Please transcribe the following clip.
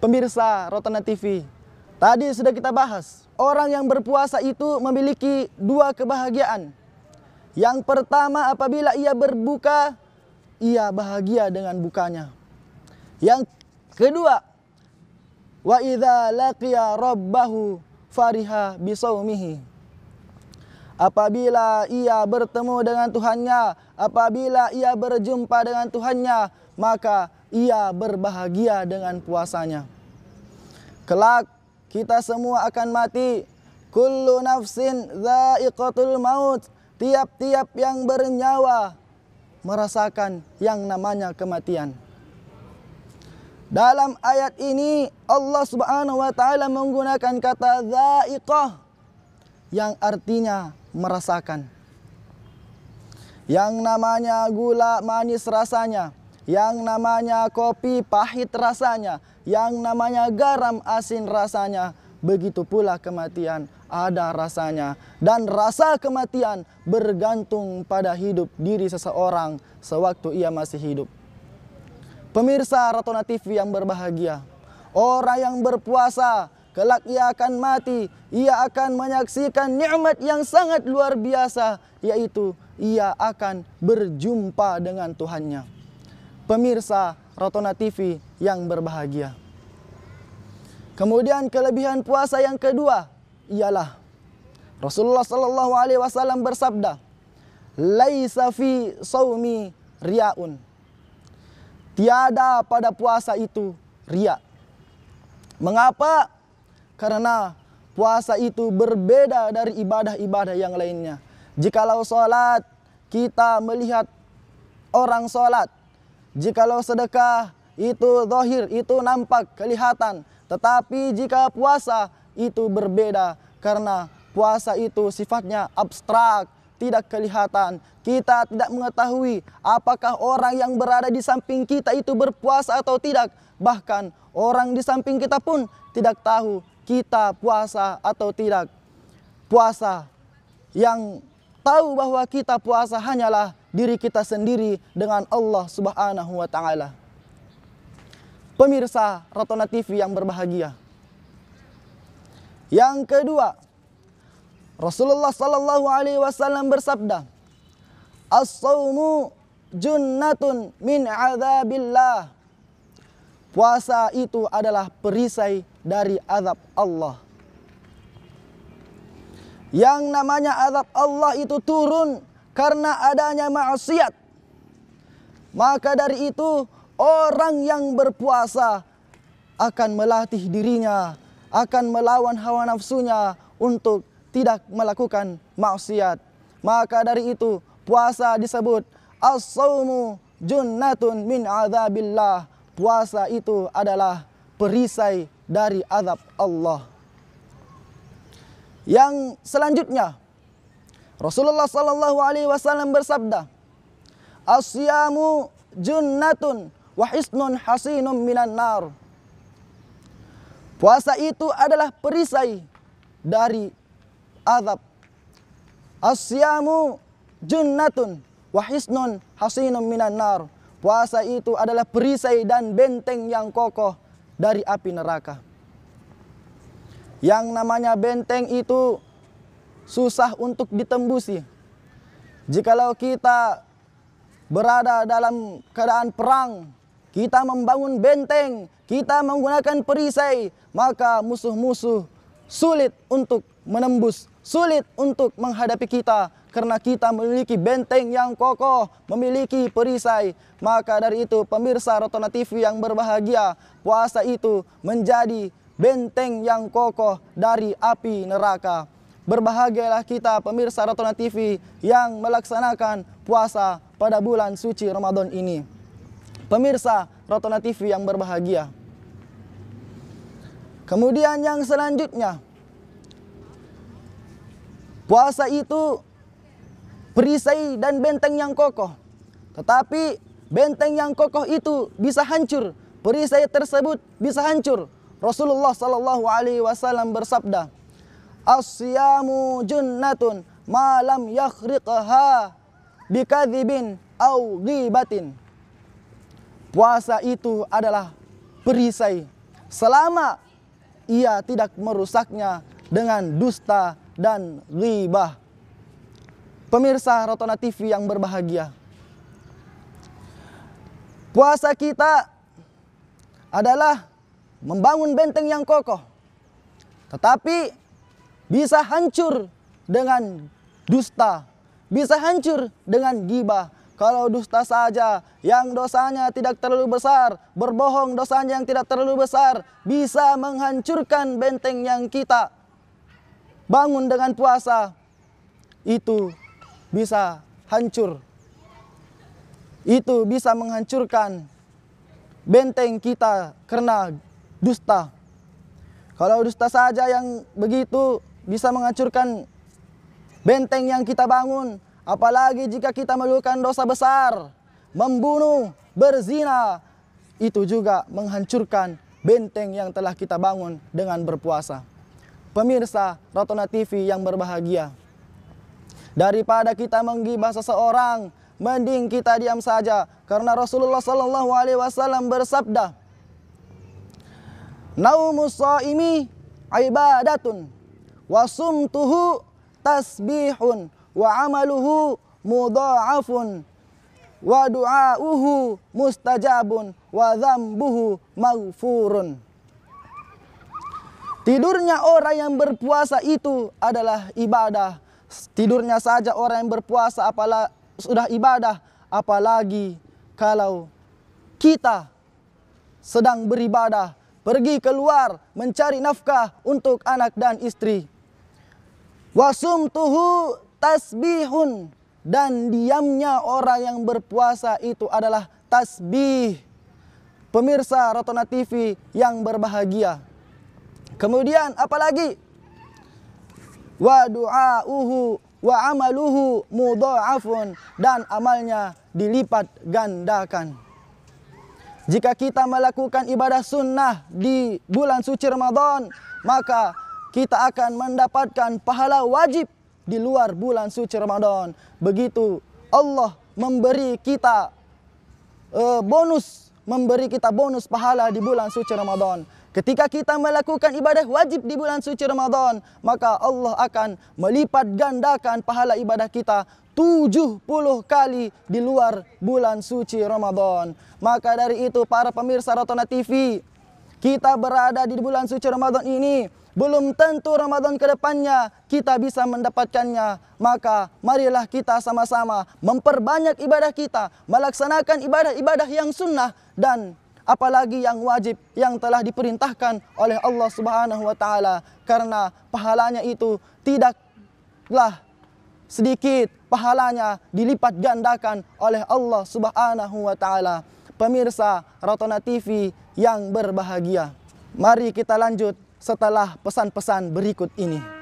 Pemirsa Rotana TV, tadi sudah kita bahas, orang yang berpuasa itu memiliki dua kebahagiaan. Yang pertama, apabila ia berbuka, ia bahagia dengan bukanya. Yang kedua, wa idza laqiya rabbahu fariha bisaumihi. Apabila ia bertemu dengan Tuhannya, apabila ia berjumpa dengan Tuhannya, maka ia berbahagia dengan puasanya. Kelak kita semua akan mati. Kullu nafsin dha'iqatul maut. Tiap-tiap yang bernyawa merasakan yang namanya kematian. Dalam ayat ini Allah Subhanahu wa taala menggunakan kata dha'iqah yang artinya merasakan. Yang namanya gula manis rasanya, yang namanya kopi pahit rasanya, yang namanya garam asin rasanya, begitu pula kematian ada rasanya. Dan rasa kematian bergantung pada hidup diri seseorang sewaktu ia masih hidup. Pemirsa Rotana TV yang berbahagia, orang yang berpuasa kelak ia akan mati, ia akan menyaksikan nikmat yang sangat luar biasa, yaitu ia akan berjumpa dengan Tuhannya. Pemirsa Rotana TV yang berbahagia. Kemudian kelebihan puasa yang kedua ialah Rasulullah sallallahu alaihi wasallam bersabda, "Laisa fi shaumi riyaun." Tiada pada puasa itu riya. Mengapa? Karena puasa itu berbeda dari ibadah-ibadah yang lainnya. Jikalau sholat, kita melihat orang sholat. Jikalau sedekah, itu zahir, itu nampak, kelihatan. Tetapi jika puasa, itu berbeda. Karena puasa itu sifatnya abstrak, tidak kelihatan. Kita tidak mengetahui apakah orang yang berada di samping kita itu berpuasa atau tidak. Bahkan orang di samping kita pun tidak tahu kita puasa atau tidak. Puasa yang tahu bahwa kita puasa hanyalah diri kita sendiri dengan Allah Subhanahu wa taala. Pemirsa Rotana TV yang berbahagia. Yang kedua, Rasulullah sallallahu alaihi wasallam bersabda, "As-shaumu junnatun min adzabillah." Puasa itu adalah perisai dari azab Allah. Yang namanya azab Allah itu turun karena adanya maksiat. Maka dari itu orang yang berpuasa akan melatih dirinya, akan melawan hawa nafsunya untuk tidak melakukan maksiat. Maka dari itu puasa disebut as-shaumu junnatun min adzabillah. Puasa itu adalah perisai dari azab Allah. Yang selanjutnya, Rasulullah sallallahu alaihi wasallam bersabda, "As-siyamu junnatun wa hisnun hasinun minan nar." Puasa itu adalah perisai dari azab. As-siyamu junnatun wa hisnun hasinun minan nar. Puasa itu adalah perisai dan benteng yang kokoh dari api neraka. Yang namanya benteng itu susah untuk ditembusi. Jikalau kita berada dalam keadaan perang, kita membangun benteng, kita menggunakan perisai, maka musuh-musuh sulit untuk menembus, sulit untuk menghadapi kita. Karena kita memiliki benteng yang kokoh, memiliki perisai. Maka dari itu pemirsa Rotana TV yang berbahagia, puasa itu menjadi benteng yang kokoh dari api neraka. Berbahagialah kita pemirsa Rotana TV yang melaksanakan puasa pada bulan suci Ramadan ini. Pemirsa Rotana TV yang berbahagia. Kemudian yang selanjutnya, puasa itu perisai dan benteng yang kokoh. Tetapi benteng yang kokoh itu bisa hancur. Perisai tersebut bisa hancur. Rasulullah sallallahu alaihi wasallam bersabda, "As-siyamu junnatun ma lam yakhriqha bikadzibin au ghibatin." Puasa itu adalah perisai selama ia tidak merusaknya dengan dusta dan ghibah. Pemirsa Rotona TV yang berbahagia, puasa kita adalah membangun benteng yang kokoh, tetapi bisa hancur dengan dusta, bisa hancur dengan ghibah. Kalau dusta saja yang dosanya tidak terlalu besar, berbohong dosanya yang tidak terlalu besar, bisa menghancurkan benteng yang kita bangun dengan puasa. Itu bisa hancur. Itu bisa menghancurkan benteng kita karena dusta. Kalau dusta saja yang begitu bisa menghancurkan benteng yang kita bangun, apalagi jika kita melakukan dosa besar, membunuh, berzina, itu juga menghancurkan benteng yang telah kita bangun dengan berpuasa. Pemirsa Rotona TV yang berbahagia, daripada kita menggibah seseorang, mending kita diam saja, karena Rasulullah SAW bersabda, "Naumus shaimi ibadatun, wa sumtuhu tasbihun, wa amaluhu mudha'afun, wa du'auhu mustajabun, wa dzambuhu maghfurun." Tidurnya orang yang berpuasa itu adalah ibadah. Tidurnya saja orang yang berpuasa sudah ibadah, apalagi kalau kita sedang beribadah, pergi keluar mencari nafkah untuk anak dan istri. Wasumtuhu tasbihun, dan diamnya orang yang berpuasa itu adalah tasbih. Pemirsa Rotona TV yang berbahagia, kemudian apalagi? Wa du'auhu wa amaluhu mudha'afun, dan amalnya dilipat gandakan. Jika kita melakukan ibadah sunnah di bulan suci Ramadan, maka kita akan mendapatkan pahala wajib di luar bulan suci Ramadan. Begitu Allah memberi kita bonus pahala di bulan suci Ramadan. Ketika kita melakukan ibadah wajib di bulan suci Ramadan, maka Allah akan melipat gandakan pahala ibadah kita 70 kali di luar bulan suci Ramadan. Maka dari itu para pemirsa Rotona TV, kita berada di bulan suci Ramadan ini, belum tentu Ramadan ke depannya kita bisa mendapatkannya. Maka marilah kita sama-sama memperbanyak ibadah kita, melaksanakan ibadah-ibadah yang sunnah dan apalagi yang wajib yang telah diperintahkan oleh Allah Subhanahu wa taala, karena pahalanya itu tidaklah sedikit, pahalanya dilipat gandakan oleh Allah Subhanahu wa taala. Pemirsa Rotona TV yang berbahagia, mari kita lanjut setelah pesan-pesan berikut ini.